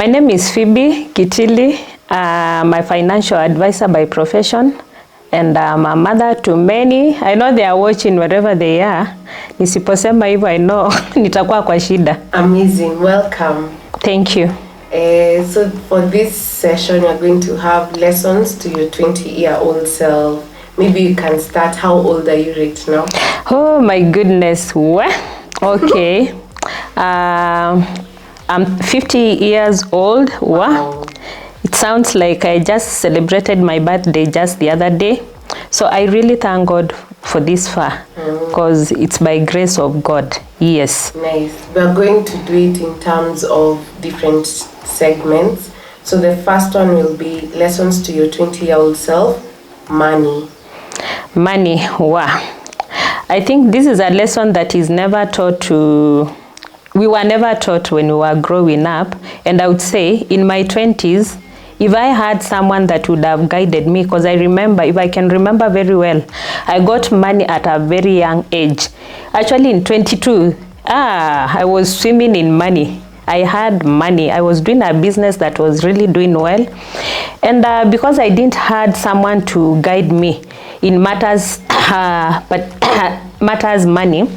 My name is Phoebe Kitili. I'm a financial advisor by profession, and I'm a mother to many. I know they are watching wherever they are. Nisiposema hivyo, I know nitakuwa kwa shida. Amazing. Welcome. Thank you. So for this session, you're going to have lessons to your 20-year-old self. Maybe you can start. How old are you right now? Oh my goodness. What? Okay. I'm 50 years old. Wow. It sounds like I just celebrated my birthday just the other day. So I really thank God for this far, because it's by grace of God. Yes. Nice. We're going to do it in terms of different segments. So the first one will be lessons to your 20-year-old self, money. Money. Wow. I think this is a lesson that is never taught to... We were never taught when we were growing up. And I would say in my 20s, if I had someone that would have guided me, because I remember, if I can remember very well, I got money at a very young age. Actually in 22, I was swimming in money. I had money. I was doing a business that was really doing well. And because I didn't have someone to guide me in matters, matters money,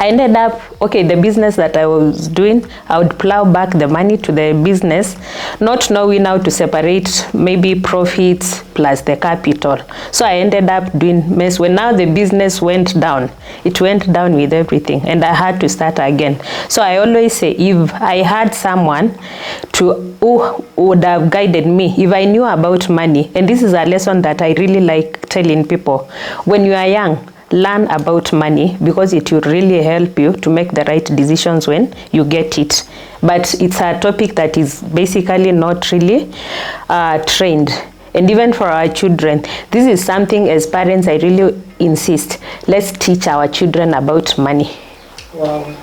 I ended up, okay, the business that I was doing, I would plow back the money to the business, not knowing how to separate maybe profits plus the capital. So I ended up doing mess. When now the business went down, it went down with everything, and I had to start again. So I always say, if I had someone who would have guided me, if I knew about money, and this is a lesson that I really like telling people, when you are young, learn about money, because it will really help you to make the right decisions when you get it. But it's a topic that is basically not really trained. And even for our children, this is something as parents I really insist. Let's teach our children about money. Wow.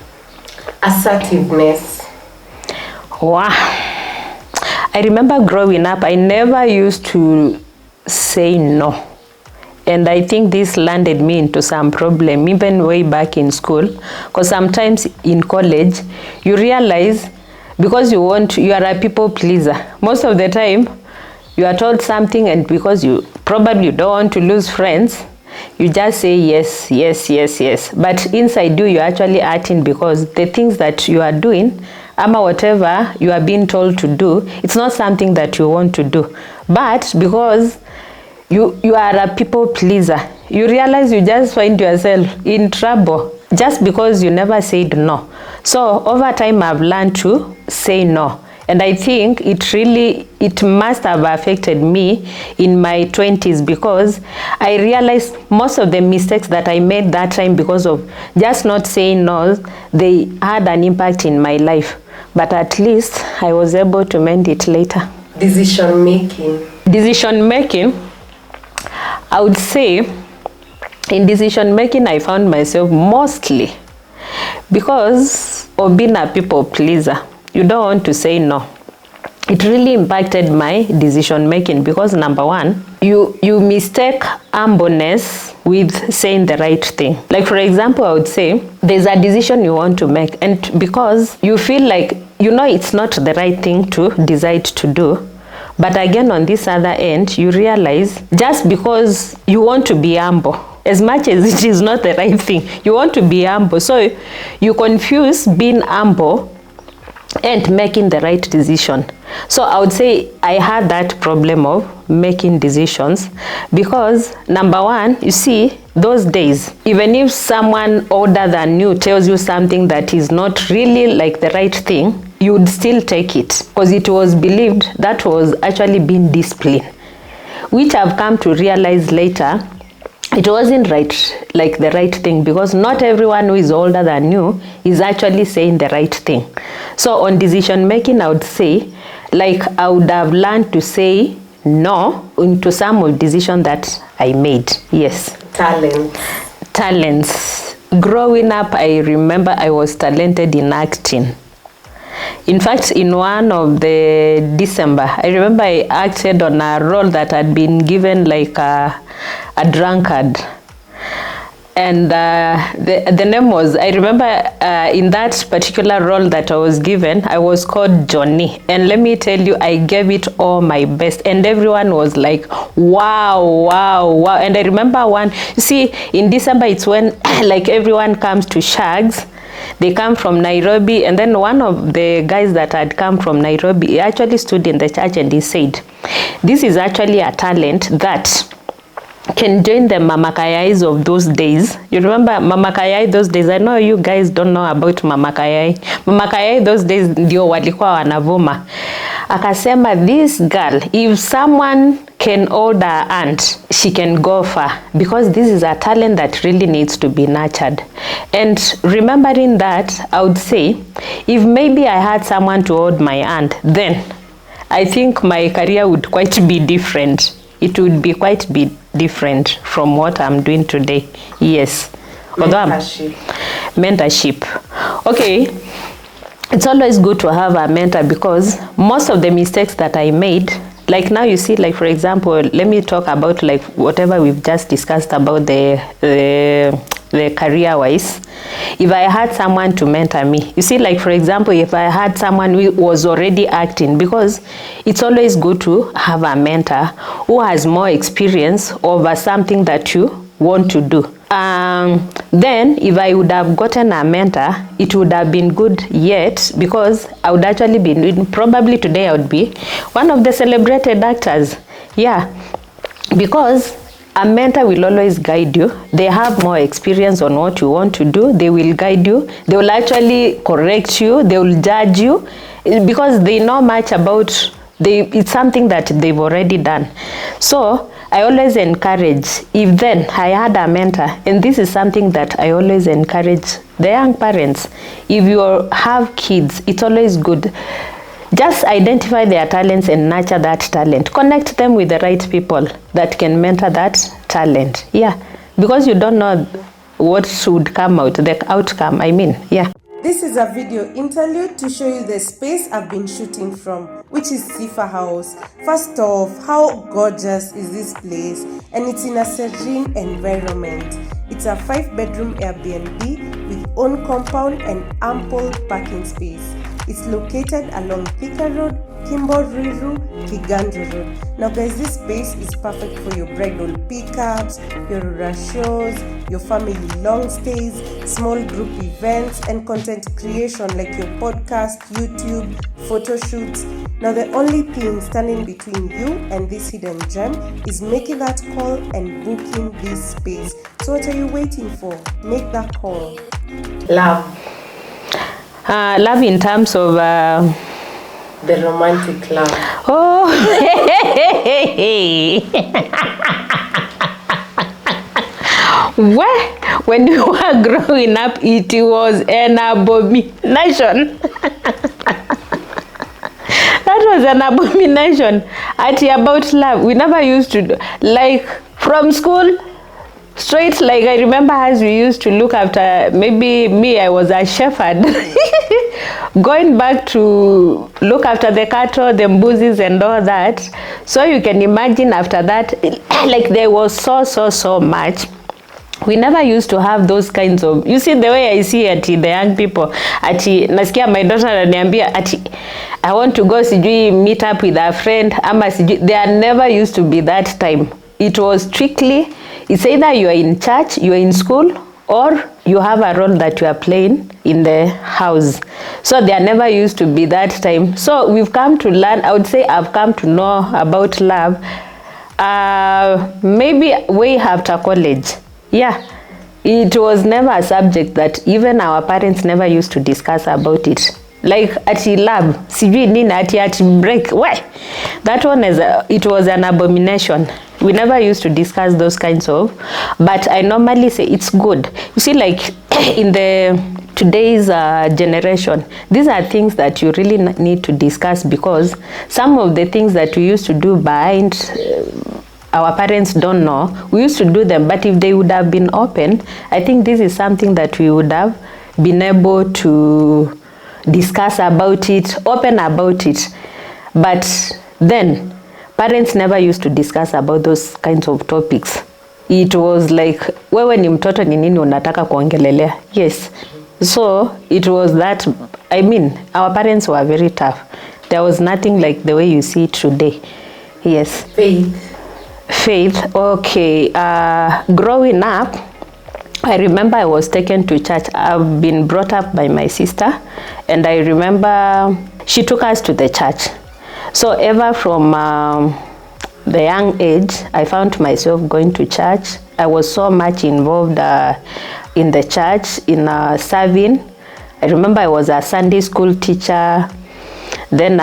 Assertiveness. Wow. I remember growing up, I never used to say no. And I think this landed me into some problem, even way back in school. Because sometimes in college, you realize, because you are a people pleaser. Most of the time, you are told something, and because you probably don't want to lose friends, you just say yes, yes, yes, yes. But inside you, you're actually acting, because the things that you are doing, ama whatever you are being told to do, it's not something that you want to do. But because you are a people pleaser, you realize you just find yourself in trouble just because you never said no. So over time I've learned to say no, and I think it must have affected me in my 20s, because I realized most of the mistakes that I made that time, because of just not saying no, they had an impact in my life. But at least I was able to mend it later. Decision making, I would say in decision making, I found myself mostly because of being a people pleaser. You don't want to say no. It really impacted my decision making, because number one, you mistake humbleness with saying the right thing. Like for example, I would say there's a decision you want to make, and because you feel like it's not the right thing to decide to do, but again, on this other end, you realize just because you want to be humble, as much as it is not the right thing, you want to be humble. So you confuse being humble and making the right decision. So I would say I had that problem of making decisions, because number one, you see, those days, even if someone older than you tells you something that is not really like the right thing, you would still take it, because it was believed that was actually being disciplined, which I've come to realize later, it wasn't like the right thing, because not everyone who is older than you is actually saying the right thing. So on decision making, I would say, like I would have learned to say no into some of decisions that I made. Yes. Talents. Growing up, I remember I was talented in acting. In fact, in one of the December, I remember I acted on a role that had been given like a drunkard. And the name was, I remember in that particular role that I was given, I was called Johnny. And let me tell you, I gave it all my best. And everyone was like, wow, wow, wow. And I remember one, you see, in December, it's when like everyone comes to Shags. They come from Nairobi, and then one of the guys that had come from Nairobi, he actually stood in the church and he said, this is actually a talent that can join the Mama Kayais of those days. You remember Mama Kayai those days? I know you guys don't know about Mama Kayai. Mama Kayai those days ndio walikuwa wanavuma. Akasema, this girl, if someone can hold her hand, she can go far, because this is a talent that really needs to be nurtured. And remembering that, I would say, if maybe I had someone to hold my hand, then I think my career would quite be different. It would be quite be different from what I'm doing today. Yes. Mentorship. Okay. It's always good to have a mentor, because most of the mistakes that I made, like now you see, like for example, let me talk about like whatever we've just discussed about the career wise. If I had someone to mentor me, you see, like for example, if I had someone who was already acting, because it's always good to have a mentor who has more experience over something that you want to do. Then if I would have gotten a mentor, it would have been good yet, because I would actually be, probably today I would be one of the celebrated actors. Yeah, because a mentor will always guide you. They have more experience on what you want to do. They will guide you. They will actually correct you. They will judge you, because they know much about, it's something that they've already done. So I always encourage, if then I had a mentor, and this is something that I always encourage the young parents, if you have kids, it's always good. Just identify their talents and nurture that talent. Connect them with the right people that can mentor that talent. Yeah, because you don't know what should come out, the outcome, I mean, yeah. This is a video interlude to show you the space I've been shooting from, which is Sifa House. First off, how gorgeous is this place? And it's in a serene environment. It's a 5-bedroom Airbnb with own compound and ample parking space. It's located along Thika Road, Kimbo Riru, Kiganjo Road. Now guys, this space is perfect for your bridal pickups, your rural shows, your family long stays, small group events, and content creation like your podcast, YouTube, photo shoots. Now the only thing standing between you and this hidden gem is making that call and booking this space. So what are you waiting for? Make that call. Love. Love in terms of the romantic love. Oh, well, when you were growing up, it was an abomination. That was an abomination. About love, we never used to do, like from school straight, like I remember as we used to look after, maybe me, I was a shepherd, going back to look after the cattle, the mbusis and all that. So you can imagine after that, like there was so much. We never used to have those kinds of, you see the way I see the young people, nasikia my daughter ananiambia I want to go meet up with a friend, ama there never used to be that time. It was strictly, it's either you are in church, you are in school, or you have a role that you are playing in the house. So there never used to be that time. So we've come to learn, I would say I've come to know about love maybe way after college. Yeah, it was never a subject that even our parents never used to discuss about it. Like love, sijui nini ati break. Why? That one is it was an abomination. We never used to discuss those kinds of, but I normally say it's good. You see, like in the today's generation, these are things that you really need to discuss, because some of the things that we used to do behind our parents don't know, we used to do them, but if they would have been open, I think this is something that we would have been able to discuss about it, open about it. But then parents never used to discuss about those kinds of topics. it was like, wewe ni mtoto, ni nini unataka kuongelelea? Yes. So it was that, I mean, our parents were very tough. There was nothing like the way you see it today. Yes. Faith, okay. Growing up, I remember I was taken to church. I've been brought up by my sister, and I remember she took us to the church. So ever from the young age, I found myself going to church. I was so much involved in the church, in serving. I remember I was a Sunday school teacher. Then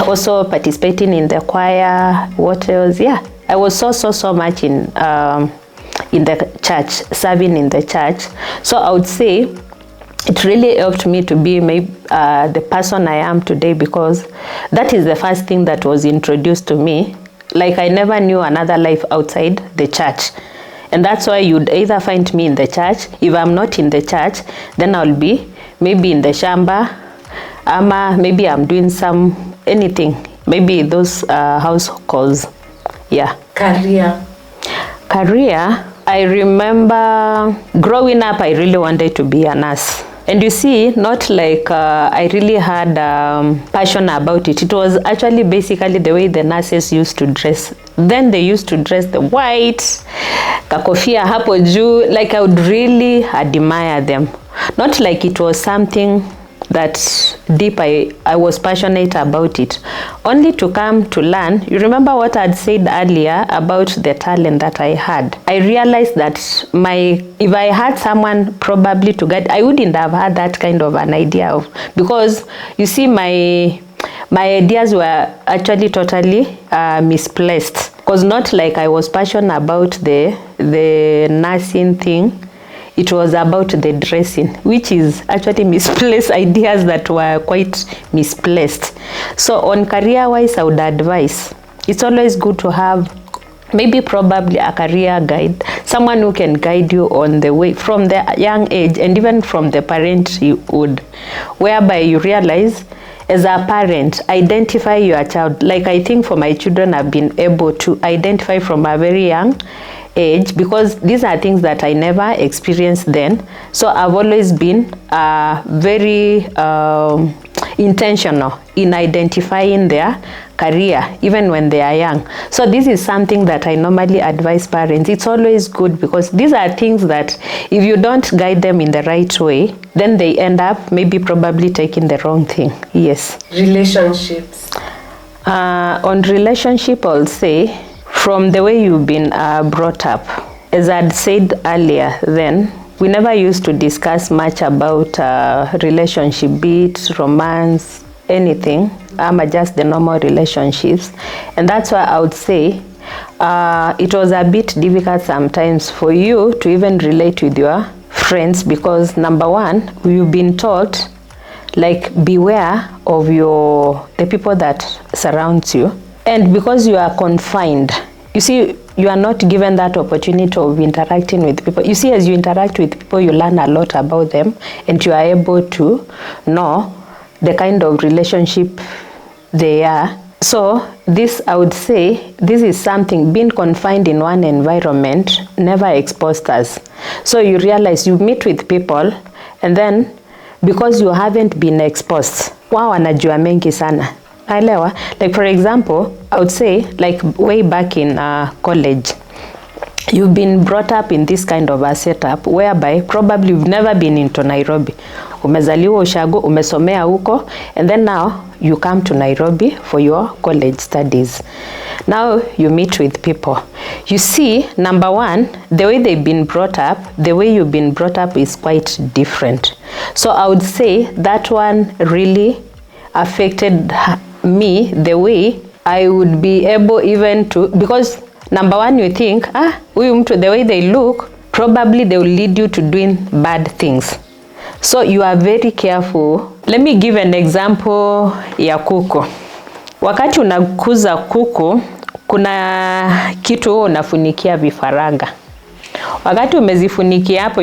also participating in the choir. What else? Yeah, I was so much in the church, serving in the church. So I would say it really helped me to be the person I am today, because that is the first thing that was introduced to me. Like, I never knew another life outside the church. And that's why you'd either find me in the church. If I'm not in the church, then I'll be maybe in the shamba, maybe I'm doing anything, maybe those house calls. Yeah. Career, I remember growing up, I really wanted to be a nurse. And you see, not like I really had passion about it. It was actually basically the way the nurses used to dress. Then they used to dress the white, kakofia hapo juu. Like, I would really admire them. Not like it was something that deep I was passionate about it, only to come to learn. You remember what I had said earlier about the talent that I had. I realized that if I had someone probably to guide, I wouldn't have had that kind of an idea of, because you see, my ideas were actually totally misplaced, because not like I was passionate about the nursing thing. It was about the dressing, which is actually misplaced ideas that were quite misplaced. So on career-wise, I would advise, it's always good to have maybe probably a career guide, someone who can guide you on the way from the young age, and even from the parenthood, whereby you realize, as a parent, identify your child. Like, I think for my children, I've been able to identify from a very young age, because these are things that I never experienced then. So I've always been very intentional in identifying their career, even when they are young. So this is something that I normally advise parents. It's always good, because these are things that if you don't guide them in the right way, then they end up probably taking the wrong thing. Yes. Relationships. On relationship, I'll say, from the way you've been brought up, as I'd said earlier, then we never used to discuss much about relationship, be it romance, anything, just the normal relationships. And that's why I would say it was a bit difficult sometimes for you to even relate with your friends, because number one, you've been taught, like, beware of the people that surround you. And because you are confined, you see, you are not given that opportunity of interacting with people. You see, as you interact with people, you learn a lot about them, and you are able to know the kind of relationship they are. So this, I would say, this is something, being confined in one environment never exposed us. So you realize you meet with people, and then because you haven't been exposed, wao wanajua mengi sana. Like, for example, I would say, like, way back in college, you've been brought up in this kind of a setup whereby probably you've never been into Nairobi. Umezaliwa Ushago, umesomea huko, and then now you come to Nairobi for your college studies. Now you meet with people. You see, number one, the way they've been brought up, the way you've been brought up is quite different. So I would say that one really affected me, the way I would be able even to, because number one, you think, the way they look, probably they will lead you to doing bad things. So you are very careful. Let me give an example ya kuku. Wakati unakuza kuku, kuna kitu unafunikia vifaranga. Wakati umezifunikia hapo,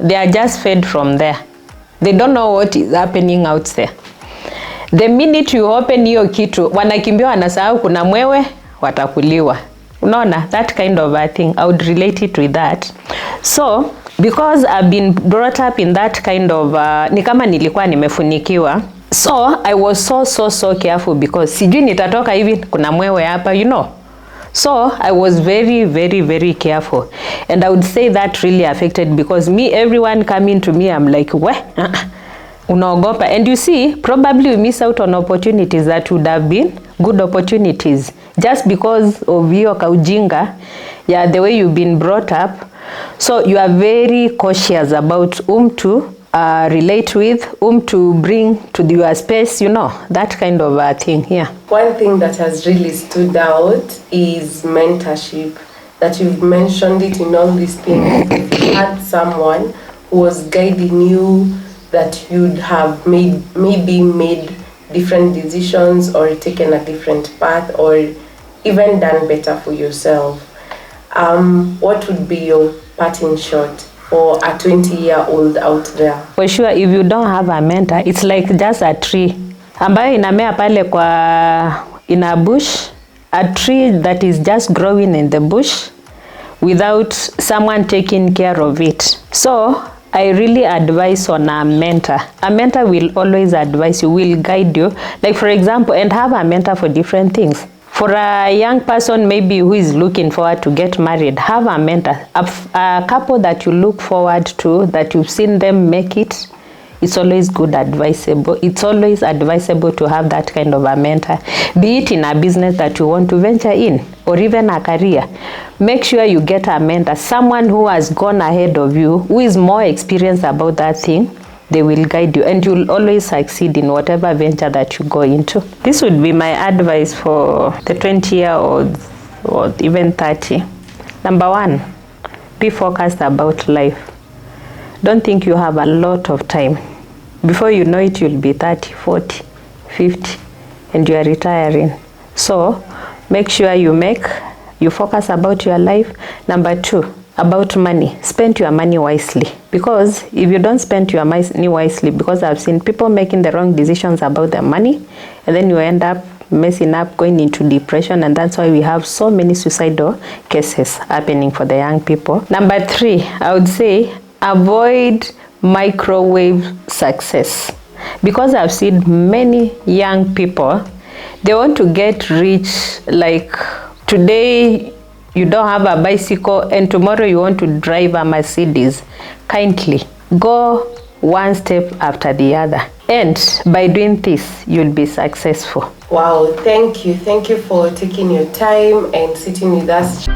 they are just fed from there. They don't know what is happening out there. The minute you open hiyo kitu, wanakimbia wanasahau kuna mwewe, watakuliwa. Unaona, that kind of a thing. I would relate it with that. So because I've been brought up in that kind of ni kama nilikuwa nimefunikiwa, so I was so careful because sijui nitatoka hivi kuna mwewe hapa, you know. So I was very careful, and I would say that really affected, because me, everyone coming to me, I'm like, weh, unaogopa. And you see, probably we miss out on opportunities that would have been good opportunities just because of your kaujinga, yeah, the way you've been brought up. So you are very cautious about to relate with, to bring to your space, you know, that kind of a thing. Yeah. One thing that has really stood out is mentorship, that you've mentioned it in all these things. You had someone who was guiding you, that you'd have maybe made different decisions or taken a different path or even done better for yourself. What would be your parting shot for a 20-year-old out there? For sure, if you don't have a mentor, it's like just a tree ambayo inamea pale in a bush, a tree that is just growing in the bush without someone taking care of it. So I really advise on a mentor. A mentor will always advise you, will guide you. Like for example, and have a mentor for different things. For a young person maybe who is looking forward to get married, have a mentor. A couple that you look forward to, that you've seen them make it, it's always advisable. It's always advisable to have that kind of a mentor. Be it in a business that you want to venture in, or even a career. Make sure you get a mentor, someone who has gone ahead of you, who is more experienced about that thing. They will guide you, and you'll always succeed in whatever venture that you go into. This would be my advice for the 20-year-olds or even 30. Number one, be focused about life. Don't think you have a lot of time. Before you know it, you'll be 30, 40, 50, and you are retiring. So make sure you focus about your life. Number two, about money. Spend your money wisely, because if you don't spend your money wisely, because I've seen people making the wrong decisions about their money, and then you end up messing up, going into depression, and that's why we have so many suicidal cases happening for the young people. Number three, I would say avoid microwave success, because I've seen many young people, they want to get rich, like today you don't have a bicycle and tomorrow you want to drive a Mercedes. Kindly go one step after the other, and by doing this you'll be successful. Wow, thank you for taking your time and sitting with us.